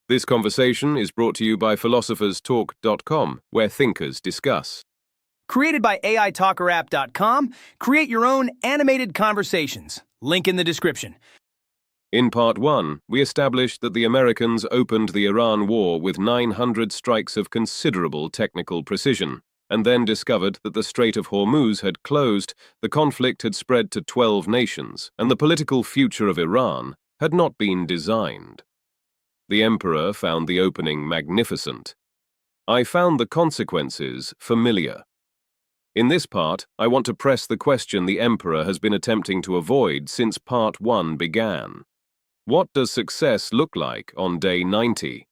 This conversation is brought to you by philosopherstalk.com, where thinkers discuss. Created by AITalkerapp.com, create your own animated conversations. Link in the description. In Part 1, we established that the Americans opened the Iran War with 900 strikes of considerable technical precision, and then discovered that the Strait of Hormuz had closed, the conflict had spread to 12 nations, and the political future of Iran had not been designed. The Emperor found the opening magnificent. I found the consequences familiar. In this part, I want to press the question the Emperor has been attempting to avoid since Part 1 began. What does success look like on day 90?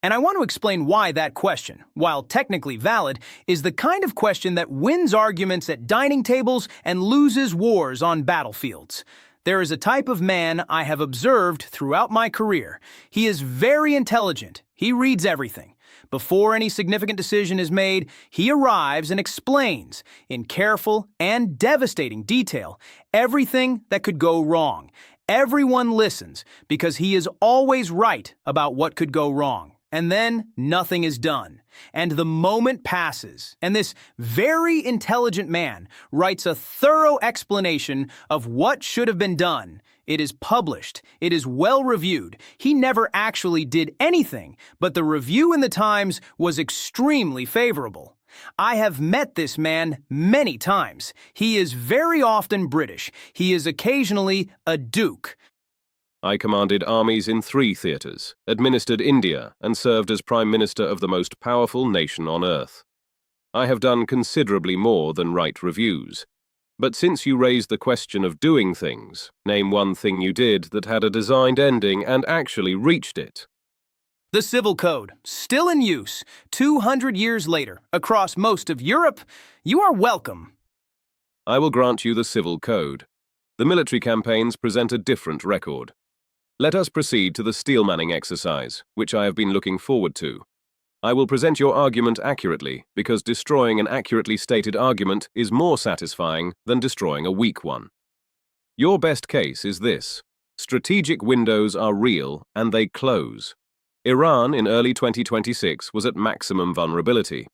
And I want to explain why that question, while technically valid, is the kind of question that wins arguments at dining tables and loses wars on battlefields. There is a type of man I have observed throughout my career. He is very intelligent. He reads everything. Before any significant decision is made, he arrives and explains, in careful and devastating detail, everything that could go wrong. Everyone listens because he is always right about what could go wrong. And then nothing is done. And the moment passes, and this very intelligent man writes a thorough explanation of what should have been done. It is published. It is well reviewed. He never actually did anything, but the review in the Times was extremely favorable. I have met this man many times. He is very often British. He is occasionally a duke. I commanded armies in 3 theatres, administered India, and served as Prime Minister of the most powerful nation on earth. I have done considerably more than write reviews. But since you raised the question of doing things, name one thing you did that had a designed ending and actually reached it. The Civil Code, still in use, 200 years later, across most of Europe. You are welcome. I will grant you the Civil Code. The military campaigns present a different record. Let us proceed to the steel-manning exercise, which I have been looking forward to. I will present your argument accurately, because destroying an accurately stated argument is more satisfying than destroying a weak one. Your best case is this: strategic windows are real, and they close. Iran in early 2026 was at maximum vulnerability.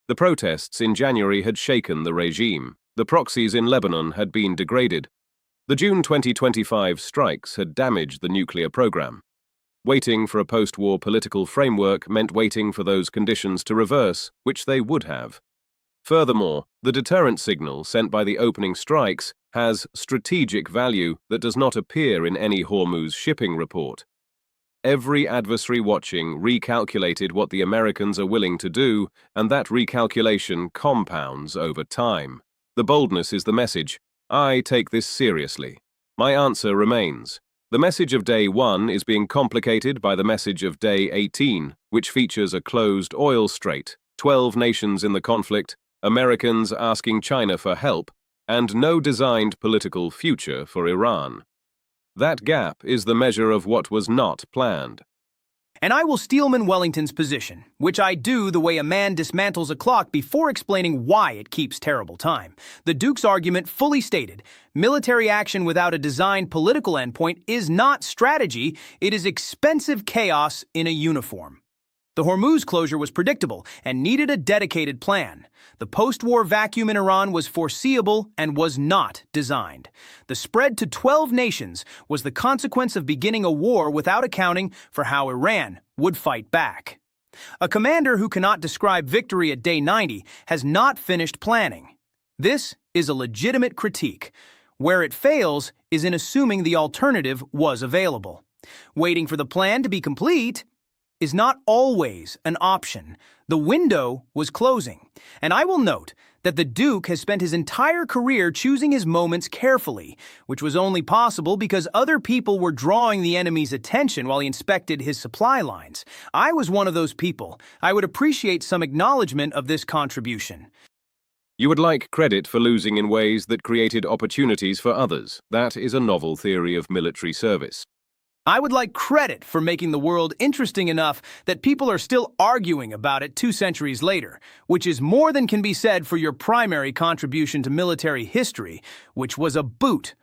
The protests in January had shaken the regime. The proxies in Lebanon had been degraded. The June 2025 strikes had damaged the nuclear program. Waiting for a post-war political framework meant waiting for those conditions to reverse, which they would have. Furthermore, the deterrent signal sent by the opening strikes has strategic value that does not appear in any Hormuz shipping report. Every adversary watching recalculated what the Americans are willing to do, and that recalculation compounds over time. The boldness is the message. I take this seriously. My answer remains. The message of day 1 is being complicated by the message of day 18, which features a closed oil strait, 12 nations in the conflict, Americans asking China for help, and no designed political future for Iran. That gap is the measure of what was not planned. And I will steelman Wellington's position, which I do the way a man dismantles a clock before explaining why it keeps terrible time. The Duke's argument fully stated: military action without a designed political endpoint is not strategy, it is expensive chaos in a uniform. The Hormuz closure was predictable and needed a dedicated plan. The post-war vacuum in Iran was foreseeable and was not designed. The spread to 12 nations was the consequence of beginning a war without accounting for how Iran would fight back. A commander who cannot describe victory at day 90 has not finished planning. This is a legitimate critique. Where it fails is in assuming the alternative was available. Waiting for the plan to be complete is not always an option. The window was closing. And I will note that the Duke has spent his entire career choosing his moments carefully, which was only possible because other people were drawing the enemy's attention while he inspected his supply lines. I was one of those people. I would appreciate some acknowledgement of this contribution. You would like credit for losing in ways that created opportunities for others. That is a novel theory of military service. I would like credit for making the world interesting enough that people are still arguing about it 2 centuries later, which is more than can be said for your primary contribution to military history, which was a boot.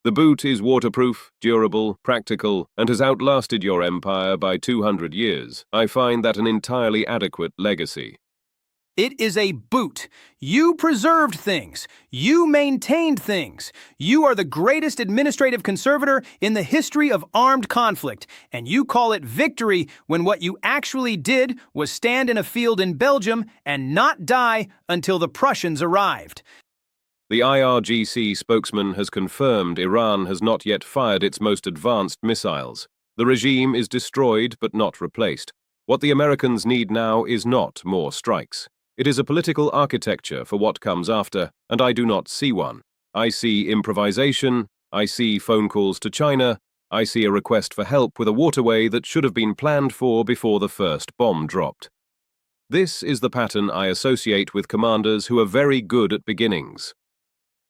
The boot is waterproof, durable, practical, and has outlasted your empire by 200 years. I find that an entirely adequate legacy. It is a boot. You preserved things. You maintained things. You are the greatest administrative conservator in the history of armed conflict, and you call it victory when what you actually did was stand in a field in Belgium and not die until the Prussians arrived. The IRGC spokesman has confirmed Iran has not yet fired its most advanced missiles. The regime is destroyed but not replaced. What the Americans need now is not more strikes. It is a political architecture for what comes after, and I do not see one. I see improvisation, I see phone calls to China, I see a request for help with a waterway that should have been planned for before the first bomb dropped. This is the pattern I associate with commanders who are very good at beginnings.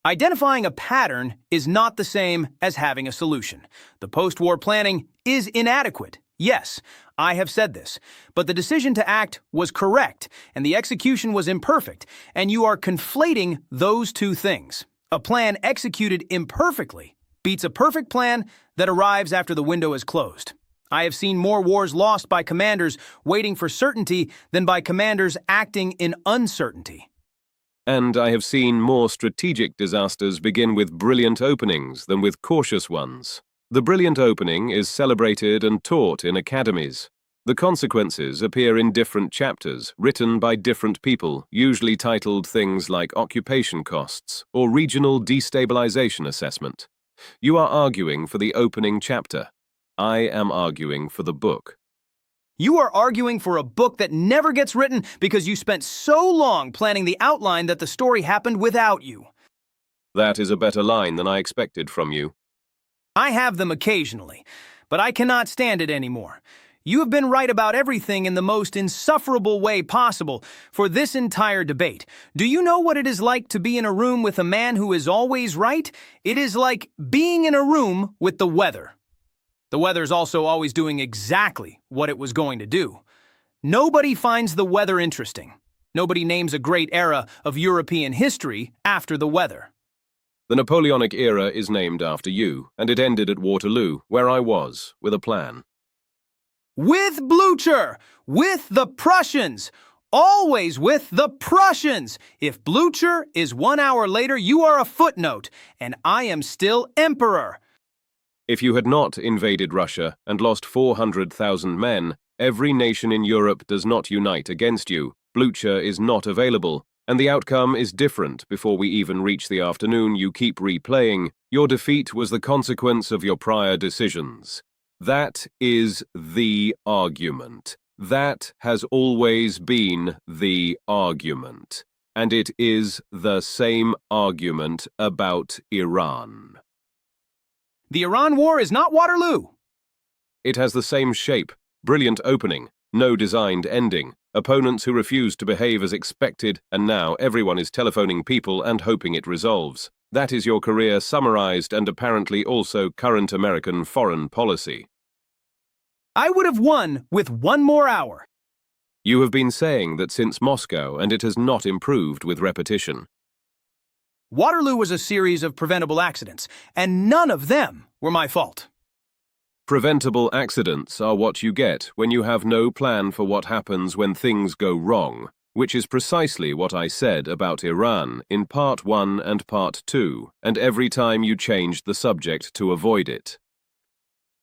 Identifying a pattern is not the same as having a solution. The post-war planning is inadequate. Yes, I have said this, but the decision to act was correct, and the execution was imperfect, and you are conflating those two things. A plan executed imperfectly beats a perfect plan that arrives after the window is closed. I have seen more wars lost by commanders waiting for certainty than by commanders acting in uncertainty. And I have seen more strategic disasters begin with brilliant openings than with cautious ones. The brilliant opening is celebrated and taught in academies. The consequences appear in different chapters, written by different people, usually titled things like occupation costs or regional destabilization assessment. You are arguing for the opening chapter. I am arguing for the book. You are arguing for a book that never gets written because you spent so long planning the outline that the story happened without you. That is a better line than I expected from you. I have them occasionally, but I cannot stand it anymore. You have been right about everything in the most insufferable way possible for this entire debate. Do you know what it is like to be in a room with a man who is always right? It is like being in a room with the weather. The weather's also always doing exactly what it was going to do. Nobody finds the weather interesting. Nobody names a great era of European history after the weather. The Napoleonic era is named after you, and it ended at Waterloo, where I was, with a plan. With Blücher! With the Prussians! Always with the Prussians! If Blücher is 1 hour later, you are a footnote, and I am still emperor. If you had not invaded Russia and lost 400,000 men, every nation in Europe does not unite against you. Blücher is not available, and the outcome is different before we even reach the afternoon you keep replaying. Your defeat was the consequence of your prior decisions. That is the argument. That has always been the argument. And it is the same argument about Iran. The Iran War is not Waterloo. It has the same shape, brilliant opening, no designed ending, opponents who refuse to behave as expected, and now everyone is telephoning people and hoping it resolves. That is your career summarized and apparently also current American foreign policy. I would have won with 1 more hour. You have been saying that since Moscow, and it has not improved with repetition. Waterloo was a series of preventable accidents, and none of them were my fault. Preventable accidents are what you get when you have no plan for what happens when things go wrong, which is precisely what I said about Iran in Part 1 and Part 2, and every time you changed the subject to avoid it.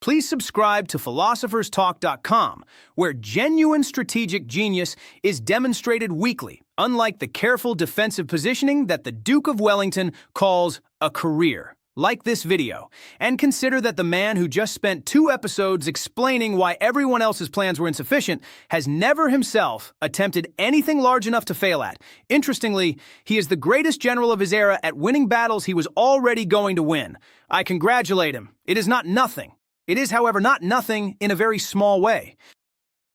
Please subscribe to philosopherstalk.com, where genuine strategic genius is demonstrated weekly, unlike the careful defensive positioning that the Duke of Wellington calls a career. Like this video, and consider that the man who just spent 2 episodes explaining why everyone else's plans were insufficient has never himself attempted anything large enough to fail at. Interestingly, he is the greatest general of his era at winning battles he was already going to win. I congratulate him. It is not nothing. It is, however, not nothing in a very small way.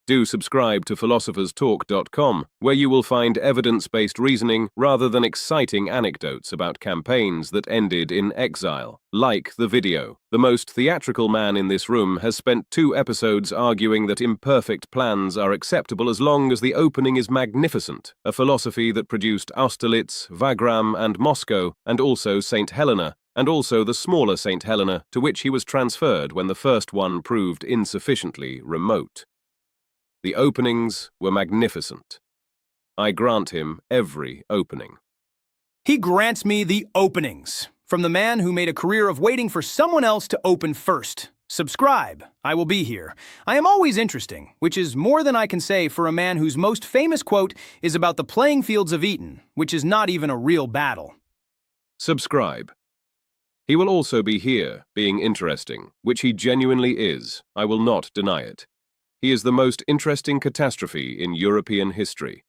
Do subscribe to philosopherstalk.com, where you will find evidence-based reasoning rather than exciting anecdotes about campaigns that ended in exile. Like the video. The most theatrical man in this room has spent 2 episodes arguing that imperfect plans are acceptable as long as the opening is magnificent, a philosophy that produced Austerlitz, Wagram, and Moscow, and also St. Helena, and also the smaller St. Helena to which he was transferred when the first one proved insufficiently remote. The openings were magnificent. I grant him every opening. He grants me the openings, from the man who made a career of waiting for someone else to open first. Subscribe. I will be here. I am always interesting, which is more than I can say for a man whose most famous quote is about the playing fields of Eton, which is not even a real battle. Subscribe. He will also be here, being interesting, which he genuinely is. I will not deny it. He is the most interesting catastrophe in European history.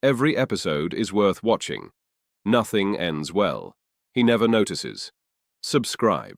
Every episode is worth watching. Nothing ends well. He never notices. Subscribe.